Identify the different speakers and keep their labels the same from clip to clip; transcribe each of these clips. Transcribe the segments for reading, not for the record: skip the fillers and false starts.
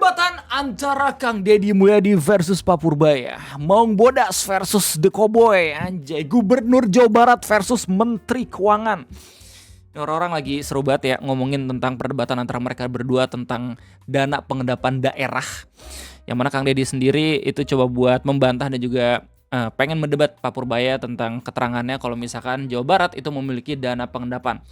Speaker 1: Perdebatan antara Kang Deddy Mulyadi versus Pak Purbaya, Maung Bodas versus The Cowboy, anjay, Gubernur Jawa Barat versus Menteri Keuangan. Orang-orang lagi seru banget ya ngomongin tentang perdebatan antara mereka berdua tentang dana pengendapan daerah. Yang mana Kang Deddy sendiri itu coba buat membantah dan juga pengen mendebat Pak Purbaya tentang keterangannya kalau misalkan Jawa Barat itu memiliki dana pengendapan.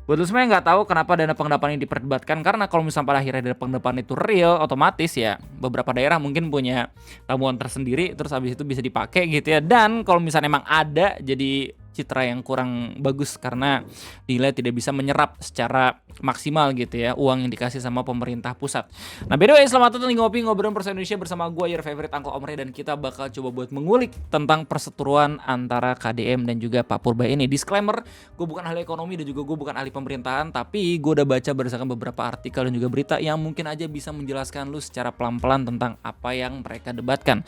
Speaker 1: Buat lu semua yang nggak tahu kenapa dana pengendapan ini diperdebatkan, karena kalau misalnya pada akhirnya dana pengendapan itu real, otomatis ya beberapa daerah mungkin punya tabungan tersendiri, terus habis itu bisa dipakai gitu ya. Dan kalau misalnya emang ada, jadi citra yang kurang bagus karena dinilai tidak bisa menyerap secara maksimal gitu ya uang yang dikasih sama pemerintah pusat. Nah, by the way, selamat datang di ngobrolin persen Indonesia bersama gue, your favorite Uncle Omre, dan kita bakal coba buat mengulik tentang perseteruan antara KDM dan juga Pak Purbaya ini. Disclaimer, gue bukan ahli ekonomi dan juga gue bukan ahli pemerintahan, tapi gue udah baca berdasarkan beberapa artikel dan juga berita yang mungkin aja bisa menjelaskan lu secara pelan-pelan tentang apa yang mereka debatkan.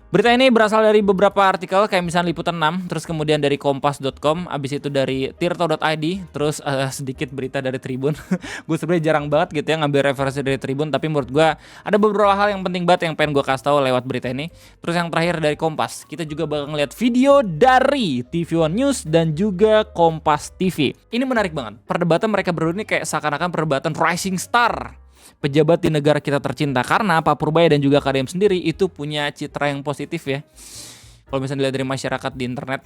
Speaker 1: Berita ini berasal dari beberapa artikel kayak misalnya Liputan 6, terus kemudian dari Kompas.com, abis itu dari Tirto.id, terus sedikit berita dari Tribun. Gue sebenarnya jarang banget gitu ya ngambil referensi dari Tribun, tapi menurut gue ada beberapa hal yang penting banget yang pengen gue kasih tahu lewat berita ini. Terus yang terakhir dari Kompas, kita juga bakal ngeliat video dari TV One News dan juga Kompas TV. Ini menarik banget, perdebatan mereka berdua ini kayak seakan-akan perdebatan rising star pejabat di negara kita tercinta, karena Pak Purbaya dan juga KDM sendiri itu punya citra yang positif ya. Kalau misalnya dilihat dari masyarakat di internet,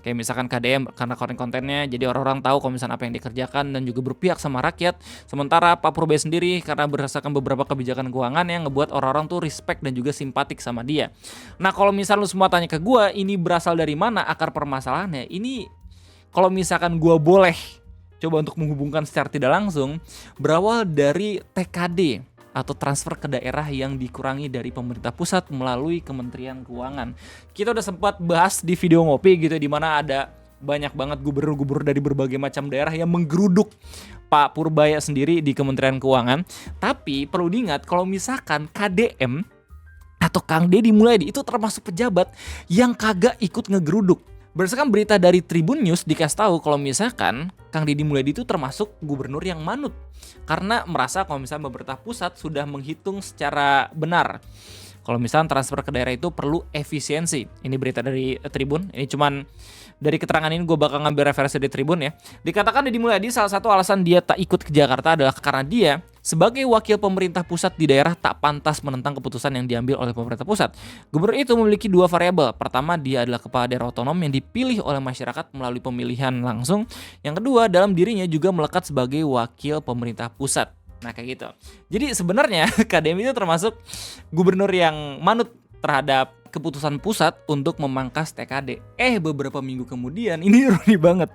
Speaker 1: kayak misalkan KDM karena konten-kontennya, jadi orang-orang tahu kalau misalnya apa yang dikerjakan dan juga berpihak sama rakyat. Sementara Pak Purbaya sendiri karena berdasarkan beberapa kebijakan keuangan yang ngebuat orang-orang tuh respect dan juga simpatik sama dia. Nah, kalau misalnya lu semua tanya ke gue, ini berasal dari mana akar permasalahannya? Ini kalau misalkan gue boleh coba untuk menghubungkan secara tidak langsung, berawal dari TKD atau transfer ke daerah yang dikurangi dari pemerintah pusat melalui Kementerian Keuangan. Kita udah sempat bahas di video ngopi gitu, di mana ada banyak banget gubernur-gubernur dari berbagai macam daerah yang menggeruduk Pak Purbaya sendiri di Kementerian Keuangan. Tapi perlu diingat kalau misalkan KDM atau Kang Deddy Mulyadi itu termasuk pejabat yang kagak ikut ngegeruduk. Berdasarkan berita dari Tribun News dikasih tahu kalau misalkan Kang Deddy Mulyadi itu termasuk gubernur yang manut karena merasa kalau misalnya pemerintah pusat sudah menghitung secara benar kalau misalnya transfer ke daerah itu perlu efisiensi. Ini berita dari Tribun. Ini cuman dari keterangan ini gue bakal ngambil referensi dari Tribun ya. Dikatakan Deddy Mulyadi salah satu alasan dia tak ikut ke Jakarta adalah karena dia sebagai wakil pemerintah pusat di daerah tak pantas menentang keputusan yang diambil oleh pemerintah pusat. Gubernur itu memiliki dua variabel. Pertama, dia adalah kepala daerah otonom yang dipilih oleh masyarakat melalui pemilihan langsung. Yang kedua, dalam dirinya juga melekat sebagai wakil pemerintah pusat. Nah, kayak gitu. Jadi sebenarnya KDM itu termasuk gubernur yang manut terhadap keputusan pusat untuk memangkas TKD. Beberapa minggu kemudian, ini ironi banget,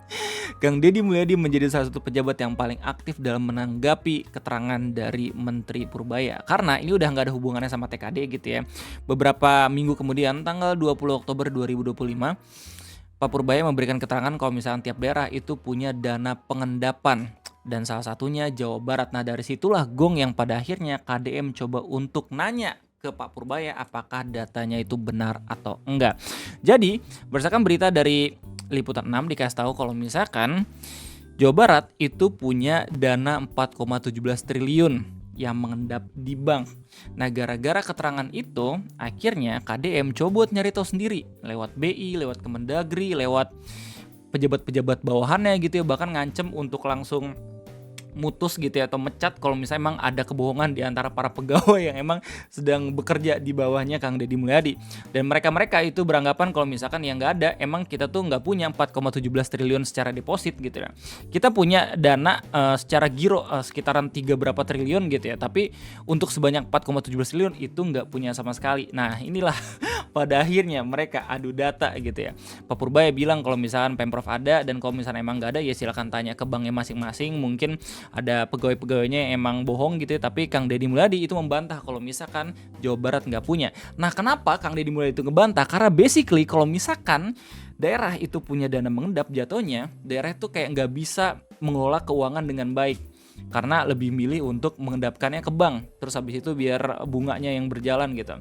Speaker 1: Kang Deddy Mulyadi menjadi salah satu pejabat yang paling aktif dalam menanggapi keterangan dari Menteri Purbaya. Karena ini udah gak ada hubungannya sama TKD gitu ya. Beberapa minggu kemudian, tanggal 20 Oktober 2025, Pak Purbaya memberikan keterangan kalau misalnya tiap daerah itu punya dana pengendapan. Dan salah satunya Jawa Barat. Nah, dari situlah gong yang pada akhirnya KDM coba untuk nanya ke Pak Purbaya apakah datanya itu benar atau enggak. Jadi berdasarkan berita dari Liputan 6 dikasih tahu kalau misalkan Jawa Barat itu punya dana 4,17 triliun yang mengendap di bank. Nah, gara-gara keterangan itu akhirnya KDM coba buat nyari tahu sendiri lewat BI, lewat Kemendagri, lewat pejabat-pejabat bawahannya gitu ya, bahkan ngancem untuk langsung mutus gitu ya atau mecat kalau misalnya emang ada kebohongan di antara para pegawai yang emang sedang bekerja di bawahnya Kang Deddy Mulyadi. Dan mereka itu beranggapan kalau misalkan yang nggak ada, emang kita tuh nggak punya 4,17 triliun secara deposit gitu ya. Kita punya dana secara giro sekitaran 3 berapa triliun gitu ya, tapi untuk sebanyak 4,17 triliun itu nggak punya sama sekali. Nah, inilah pada akhirnya mereka adu data gitu ya. Pak Purbaya bilang kalau misalkan Pemprov ada, dan kalau misalnya emang nggak ada ya silakan tanya ke banknya masing-masing. Mungkin ada pegawai-pegawainya yang emang bohong gitu ya, tapi Kang Deddy Mulyadi itu membantah kalau misalkan Jawa Barat nggak punya. Nah, kenapa Kang Deddy Mulyadi itu ngebantah? Karena basically kalau misalkan daerah itu punya dana mengendap, jatuhnya daerah itu kayak nggak bisa mengelola keuangan dengan baik karena lebih milih untuk mengendapkannya ke bank, terus habis itu biar bunganya yang berjalan gitu.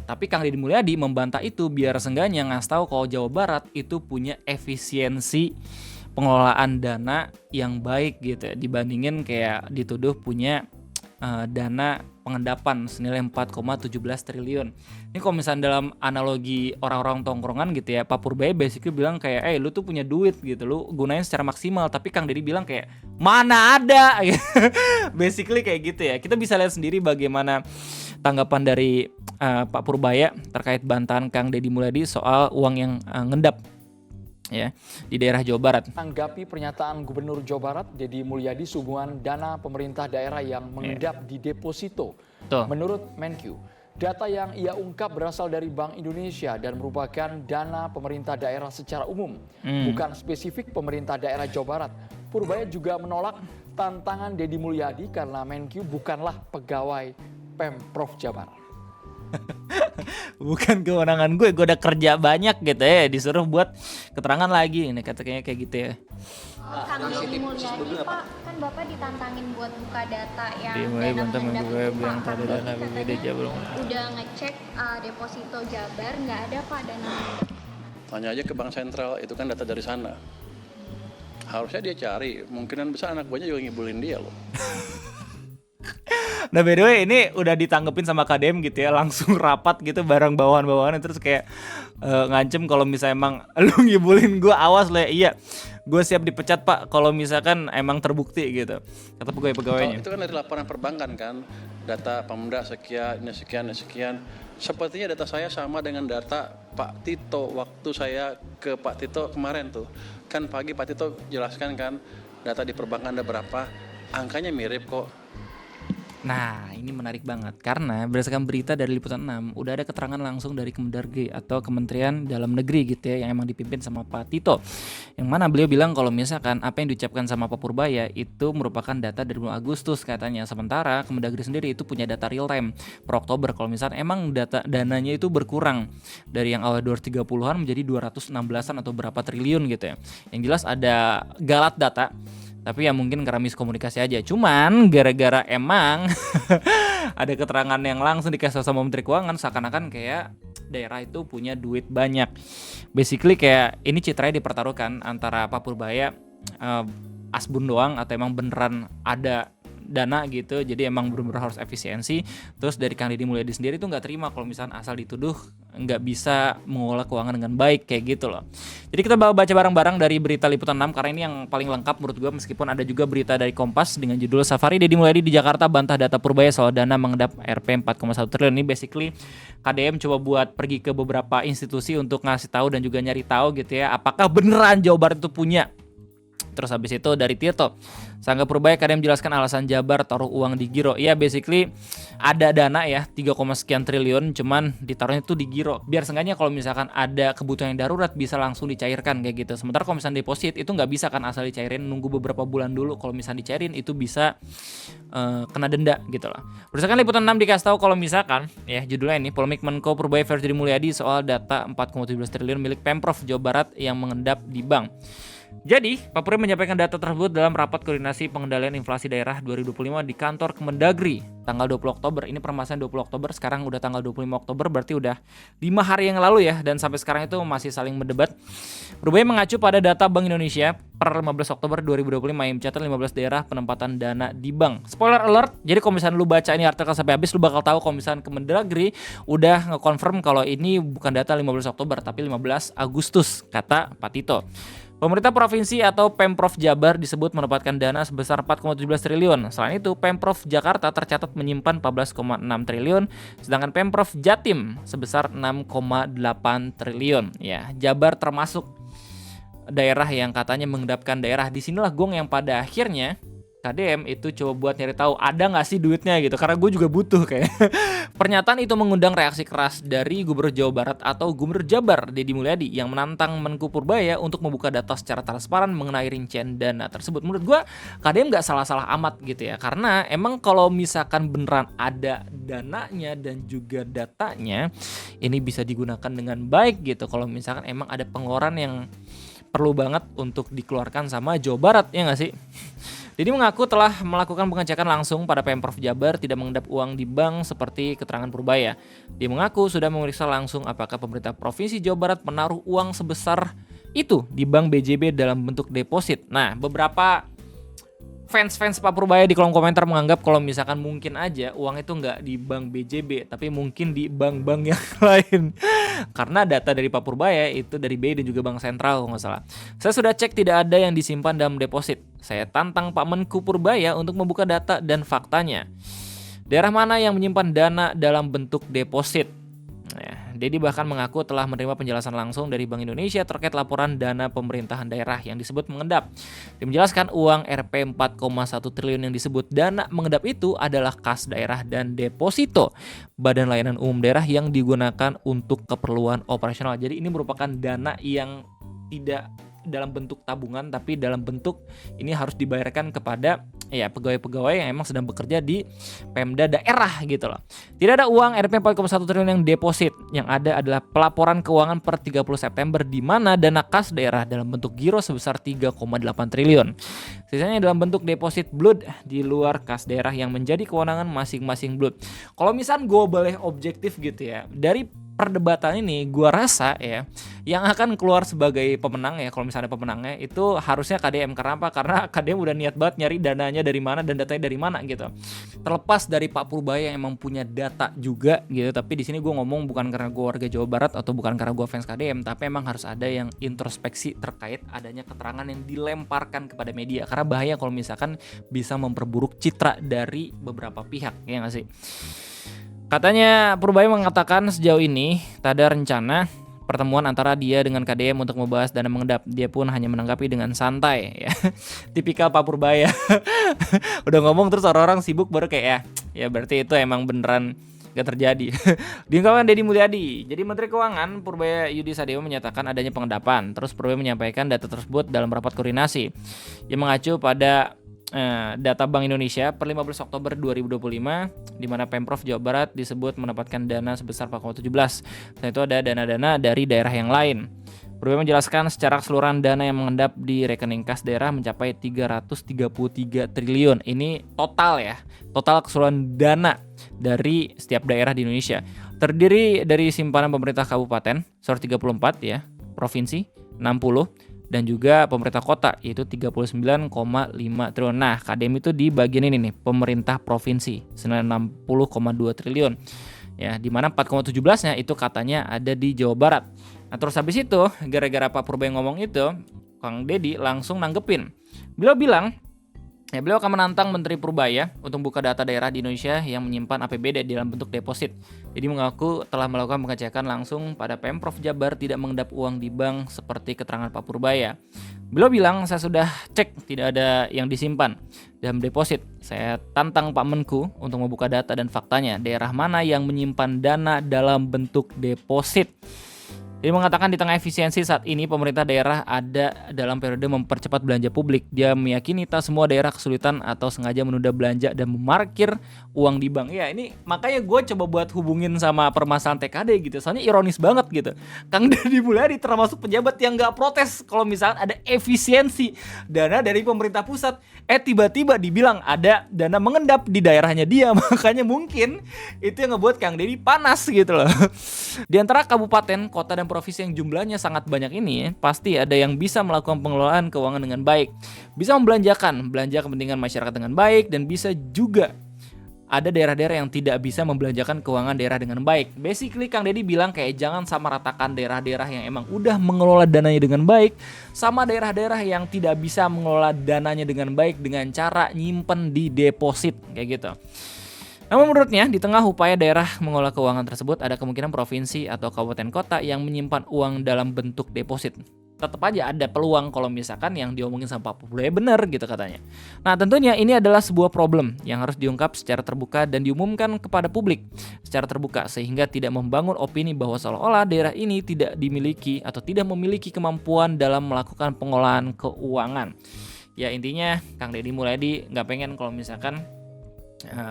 Speaker 1: Tapi Kang Deddy Mulyadi membantah itu biar seenggaknya ngasih tahu kalau Jawa Barat itu punya efisiensi pengelolaan dana yang baik gitu ya, dibandingin kayak dituduh punya dana pengendapan senilai 4,17 triliun. Ini kalau misalnya dalam analogi orang-orang tongkrongan gitu ya, Pak Purbaya basically bilang kayak, lu tuh punya duit gitu, lu gunain secara maksimal. Tapi Kang Deddy bilang kayak, mana ada. Basically kayak gitu ya. Kita bisa lihat sendiri bagaimana tanggapan dari Pak Purbaya terkait bantahan Kang Deddy Mulyadi soal uang yang ngendap ya di daerah Jawa Barat.
Speaker 2: Tanggapi pernyataan Gubernur Jawa Barat Deddy Mulyadi sehubungan dana pemerintah daerah yang mengendap di deposito. Menurut Menkyu, data yang ia ungkap berasal dari Bank Indonesia dan merupakan dana pemerintah daerah secara umum, bukan spesifik pemerintah daerah Jawa Barat. Purbaya juga menolak tantangan Deddy Mulyadi karena Menkyu bukanlah pegawai Pemprov Jabar.
Speaker 1: Bukan kewenangan gue udah kerja banyak gitu ya, disuruh buat keterangan lagi. Ini katanya kayak gitu ya.
Speaker 3: Kang Deddy Mulyadi, Pak, kan Bapak ditantangin buat buka data yang
Speaker 1: Dimulai
Speaker 3: dana
Speaker 1: bantah
Speaker 3: mengendap
Speaker 1: gue bilang
Speaker 3: Pak.
Speaker 1: tadi dana BPD Jabar.
Speaker 3: Udah ngecek deposito Jabar, nggak ada Pak dana mengendap.
Speaker 4: Tanya aja ke Bank Sentral, itu kan data dari sana. Harusnya dia cari, kemungkinan besar anak buahnya juga ngibulin dia loh.
Speaker 1: Nah by the way ini udah ditanggepin sama KDM gitu ya, langsung rapat gitu bareng bawahan-bawahan, terus kayak ngancem kalau misalnya emang lu ngibulin gue, awas lah. Iya, gue siap dipecat Pak kalau misalkan emang terbukti gitu, kata pegawai-pegawainya.
Speaker 4: Itu kan dari laporan perbankan kan, data Pemda sekian, ini sekian, ini sekian. Sepertinya data saya sama dengan data Pak Tito waktu saya ke Pak Tito kemarin tuh. Kan pagi Pak Tito jelaskan kan data di perbankan ada berapa, angkanya mirip kok.
Speaker 1: Nah ini menarik banget karena berdasarkan berita dari Liputan 6 udah ada keterangan langsung dari Kemendagri atau Kementerian Dalam Negeri gitu ya, yang emang dipimpin sama Pak Tito, yang mana beliau bilang kalau misalkan apa yang diucapkan sama Pak Purbaya itu merupakan data dari bulan Agustus katanya, sementara Kemendagri sendiri itu punya data real time per Oktober kalau misalkan emang dananya itu berkurang dari yang awal 230-an menjadi 216-an atau berapa triliun gitu ya. Yang jelas ada galat data, tapi ya mungkin karena miskomunikasi aja. Cuman gara-gara emang ada keterangan yang langsung dikasih sama Menteri Keuangan, seakan-akan kayak daerah itu punya duit banyak. Basically kayak ini citranya dipertaruhkan antara Pak Purbaya asbun doang atau emang beneran ada dana gitu. Jadi emang bener-bener harus efisiensi. Terus dari Kang Deddy Mulyadi sendiri tuh nggak terima kalau misalnya asal dituduh nggak bisa mengelola keuangan dengan baik kayak gitu loh. Jadi kita baca bareng-barang dari berita Liputan 6 karena ini yang paling lengkap menurut gue, meskipun ada juga berita dari Kompas dengan judul Safari Deddy Mulyadi di Jakarta bantah data Purbaya soal dana mengendap Rp 4,1 triliun. Ini basically KDM coba buat pergi ke beberapa institusi untuk ngasih tahu dan juga nyari tahu gitu ya, apakah beneran Jawa Barat itu punya. Terus habis itu dari Tirto, Sangga Purbaya KDM menjelaskan alasan Jabar taruh uang di giro. Ya basically ada dana ya 3, sekian triliun, cuman ditaruhnya tuh di giro biar seenggaknya kalau misalkan ada kebutuhan yang darurat bisa langsung dicairkan kayak gitu. Sementara kalau misalkan deposit itu nggak bisa kan asal dicairin, nunggu beberapa bulan dulu. Kalau misalkan dicairin itu bisa kena denda gitu lah. Berdasarkan Liputan 6 dikasih tahu kalau misalkan ya judulnya ini polemik Menko Purbaya versus Deddy Mulyadi soal data 4,17 triliun milik Pemprov Jawa Barat yang mengendap di bank. Jadi, Pak Purbaya menyampaikan data tersebut dalam rapat koordinasi pengendalian inflasi daerah 2025 di kantor Kemendagri tanggal 20 Oktober. Ini permasalahan 20 Oktober, sekarang udah tanggal 25 Oktober, berarti udah 5 hari yang lalu ya, dan sampai sekarang itu masih saling mendebat. Purbaya mengacu pada data Bank Indonesia per 15 Oktober 2025 yang mencatat 15 daerah penempatan dana di bank. Spoiler alert, jadi kalau misalnya lu baca ini artikel sampai habis, lu bakal tahu kalau misalnya Kemendagri udah nge-confirm kalau ini bukan data 15 Oktober tapi 15 Agustus, kata Pak Tito. Pemerintah provinsi atau Pemprov Jabar disebut menempatkan dana sebesar 4,17 triliun. Selain itu, Pemprov Jakarta tercatat menyimpan 14,6 triliun, sedangkan Pemprov Jatim sebesar 6,8 triliun. Ya, Jabar termasuk daerah yang katanya mengendapkan daerah. Disinilah gong yang pada akhirnya KDM itu coba buat nyari tahu ada nggak sih duitnya gitu, karena gue juga butuh kayak. Pernyataan itu mengundang reaksi keras dari Gubernur Jawa Barat atau Gubernur Jabar Deddy Mulyadi yang menantang Menko Purbaya untuk membuka data secara transparan mengenai rincian dana tersebut. Menurut gue KDM nggak salah-salah amat gitu ya, karena emang kalau misalkan beneran ada dananya dan juga datanya, ini bisa digunakan dengan baik gitu. Kalau misalkan emang ada pengeluaran yang perlu banget untuk dikeluarkan sama Jawa Barat, ya nggak sih? Deddy mengaku telah melakukan pengecekan langsung pada Pemprov Jabar tidak mengendap uang di bank seperti keterangan Purbaya. Dia mengaku sudah memeriksa langsung apakah pemerintah Provinsi Jawa Barat menaruh uang sebesar itu di bank BJB dalam bentuk deposit. Nah, beberapa fans Pak Purbaya di kolom komentar menganggap kalau misalkan mungkin aja uang itu nggak di bank BJB tapi mungkin di bank-bank yang lain. Karena data dari Pak Purbaya itu dari BI dan juga Bank Sentral kalau nggak salah. Saya sudah cek tidak ada yang disimpan dalam deposit. Saya tantang Pak Menku Purbaya untuk membuka data dan faktanya. Daerah mana yang menyimpan dana dalam bentuk deposit? Dedi bahkan mengaku telah menerima penjelasan langsung dari Bank Indonesia terkait laporan dana pemerintahan daerah yang disebut mengendap. Dia menjelaskan uang Rp 4,1 triliun yang disebut dana mengendap itu adalah kas daerah dan deposito Badan Layanan Umum Daerah yang digunakan untuk keperluan operasional. Jadi ini merupakan dana yang tidak dalam bentuk tabungan tapi dalam bentuk ini harus dibayarkan kepada pegawai-pegawai yang emang sedang bekerja di Pemda daerah gitu loh. Tidak ada uang Rp 4,1 triliun yang deposit. Yang ada adalah pelaporan keuangan per 30 September di mana dana kas daerah dalam bentuk giro sebesar 3,8 triliun. Sisanya dalam bentuk deposit blood di luar kas daerah yang menjadi kewenangan masing-masing blood. Kalau misal gue boleh objektif gitu ya, dari perdebatan ini gua rasa ya yang akan keluar sebagai pemenang ya, kalau misalnya pemenangnya itu harusnya KDM. Karena apa? Karena KDM udah niat banget nyari dananya dari mana dan datanya dari mana gitu. Terlepas dari Pak Purbaya yang emang punya data juga gitu, tapi di sini gua ngomong bukan karena gua warga Jawa Barat atau bukan karena gua fans KDM, tapi emang harus ada yang introspeksi terkait adanya keterangan yang dilemparkan kepada media. Karena bahaya kalau misalkan bisa memperburuk citra dari beberapa pihak, ya nggak sih? Katanya Purbaya mengatakan sejauh ini tak ada rencana pertemuan antara dia dengan KDM untuk membahas dana mengendap. Dia pun hanya menanggapi dengan santai ya. Tipikal Pak Purbaya. Udah ngomong terus orang-orang sibuk baru kayak ya berarti itu emang beneran gak terjadi. Diungkapkan Deddy Mulyadi. Jadi Menteri Keuangan Purbaya Yudi Sadewo menyatakan adanya pengendapan. Terus Purbaya menyampaikan data tersebut dalam rapat koordinasi yang mengacu pada data Bank Indonesia per 15 Oktober 2025 di mana Pemprov Jawa Barat disebut mendapatkan dana sebesar 4,17. Selain itu ada dana-dana dari daerah yang lain. Purbaya menjelaskan secara keseluruhan dana yang mengendap di rekening kas daerah mencapai 333 triliun. Ini total ya, total keseluruhan dana dari setiap daerah di Indonesia. Terdiri dari simpanan pemerintah kabupaten 134 ya, provinsi 60 dan juga pemerintah kota yaitu 39,5 triliun. Nah, KDM itu di bagian ini nih, pemerintah provinsi 60,2 triliun. Ya, di mana 4,17-nya itu katanya ada di Jawa Barat. Nah, terus habis itu gara-gara Pak Purbaya ngomong itu, Kang Deddy langsung nanggepin. Beliau bilang beliau akan menantang Menteri Purbaya untuk buka data daerah di Indonesia yang menyimpan APBD di dalam bentuk deposit. Jadi mengaku telah melakukan pengecekan langsung pada Pemprov Jabar tidak mengendap uang di bank seperti keterangan Pak Purbaya. Beliau bilang, saya sudah cek tidak ada yang disimpan dalam deposit. Saya tantang Pak Menku untuk membuka data dan faktanya. Daerah mana yang menyimpan dana dalam bentuk deposit? Dia mengatakan di tengah efisiensi saat ini pemerintah daerah ada dalam periode mempercepat belanja publik. Dia meyakini tak semua daerah kesulitan atau sengaja menunda belanja dan memarkir uang di bank. Ya ini makanya gue coba buat hubungin sama permasalahan TKD gitu. Soalnya ironis banget gitu. Kang Deddy Mulyadi termasuk pejabat yang gak protes kalau misalkan ada efisiensi dana dari pemerintah pusat. Tiba-tiba dibilang ada dana mengendap di daerahnya dia. Makanya mungkin itu yang ngebuat Kang Deddy panas gitu loh. Di antara kabupaten, kota, dan provinsi yang jumlahnya sangat banyak ini, pasti ada yang bisa melakukan pengelolaan keuangan dengan baik, bisa belanja kepentingan masyarakat dengan baik, dan bisa juga ada daerah-daerah yang tidak bisa membelanjakan keuangan daerah dengan baik. Basically Kang Deddy bilang kayak jangan sama ratakan daerah-daerah yang emang udah mengelola dananya dengan baik sama daerah-daerah yang tidak bisa mengelola dananya dengan baik dengan cara nyimpen di deposit kayak gitu. Namun menurutnya, di tengah upaya daerah mengelola keuangan tersebut, ada kemungkinan provinsi atau kabupaten kota yang menyimpan uang dalam bentuk deposit. Tetap aja ada peluang kalau misalkan yang diomongin sama Pak Purbaya benar gitu katanya. Nah tentunya ini adalah sebuah problem yang harus diungkap secara terbuka dan diumumkan kepada publik secara terbuka sehingga tidak membangun opini bahwa seolah-olah daerah ini tidak dimiliki atau tidak memiliki kemampuan dalam melakukan pengolahan keuangan. Ya intinya Kang Deddy Mulyadi nggak pengen kalau misalkan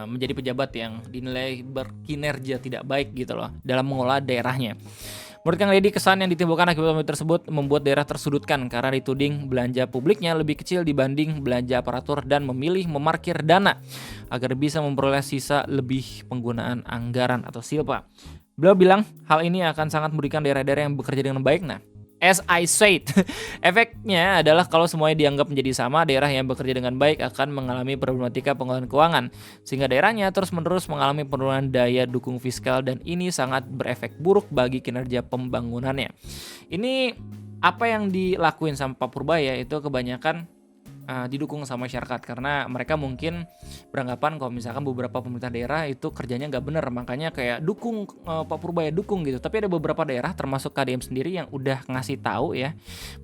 Speaker 1: menjadi pejabat yang dinilai berkinerja tidak baik gitu loh dalam mengelola daerahnya. Menurut Kang Deddy, kesan yang ditimbulkan akibat pemilu tersebut membuat daerah tersudutkan karena dituding belanja publiknya lebih kecil dibanding belanja aparatur dan memilih memarkir dana agar bisa memperoleh sisa lebih penggunaan anggaran atau silpa. Beliau bilang hal ini akan sangat merugikan daerah-daerah yang bekerja dengan baik. Nah, As I said, efeknya adalah kalau semuanya dianggap menjadi sama, daerah yang bekerja dengan baik akan mengalami problematika pengelolaan keuangan, sehingga daerahnya terus-menerus mengalami penurunan daya dukung fiskal dan ini sangat berefek buruk bagi kinerja pembangunannya. Ini apa yang dilakuin sama Pak Purbaya itu kebanyakan didukung sama masyarakat karena mereka mungkin beranggapan kalau misalkan beberapa pemerintah daerah itu kerjanya nggak bener, makanya kayak dukung Pak Purbaya dukung gitu. Tapi ada beberapa daerah termasuk KDM sendiri yang udah ngasih tahu ya,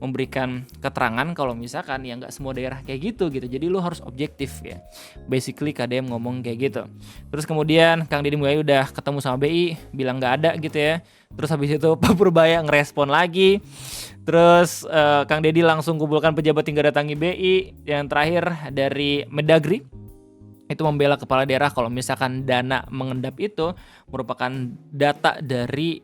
Speaker 1: memberikan keterangan kalau misalkan ya nggak semua daerah kayak gitu. Jadi lu harus objektif ya. Basically KDM ngomong kayak gitu. Terus kemudian Kang Deddy Mulyadi udah ketemu sama BI bilang nggak ada gitu ya. Terus habis itu Pak Purbaya ngerespon lagi. Terus Kang Deddy langsung kumpulkan pejabat hingga datangi BI. Yang terakhir dari Mendagri itu membela kepala daerah kalau misalkan dana mengendap itu merupakan data dari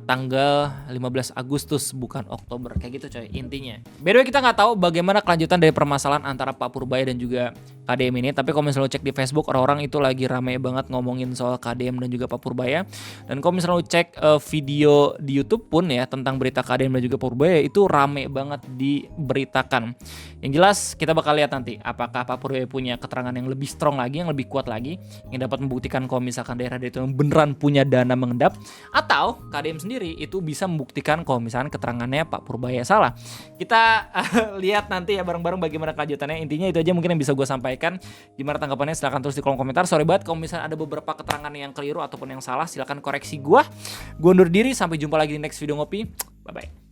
Speaker 1: tanggal 15 Agustus bukan Oktober, kayak gitu coy intinya. By the way, kita nggak tahu bagaimana kelanjutan dari permasalahan antara Pak Purbaya dan juga KDM ini, tapi kalau misalnya lo cek di Facebook, orang-orang itu lagi rame banget ngomongin soal KDM dan juga Pak Purbaya. Dan kalau misalnya lo cek video di YouTube pun ya tentang berita KDM dan juga Pak Purbaya itu rame banget diberitakan. Yang jelas kita bakal lihat nanti apakah Pak Purbaya punya keterangan yang lebih strong lagi, yang lebih kuat lagi, yang dapat membuktikan kalau misalkan daerah itu beneran punya dana mengendap, atau KDM sendiri itu bisa membuktikan kalau misalkan keterangannya Pak Purbaya salah. Kita lihat nanti ya bareng-bareng bagaimana kelanjutannya. Intinya itu aja mungkin yang bisa gue sampaikan. Gimana tanggapannya silahkan tulis di kolom komentar. Sorry banget kalau misalnya ada beberapa keterangan yang keliru ataupun yang salah, silahkan koreksi gue. Gue undur diri, sampai jumpa lagi di next video ngopi. Bye bye.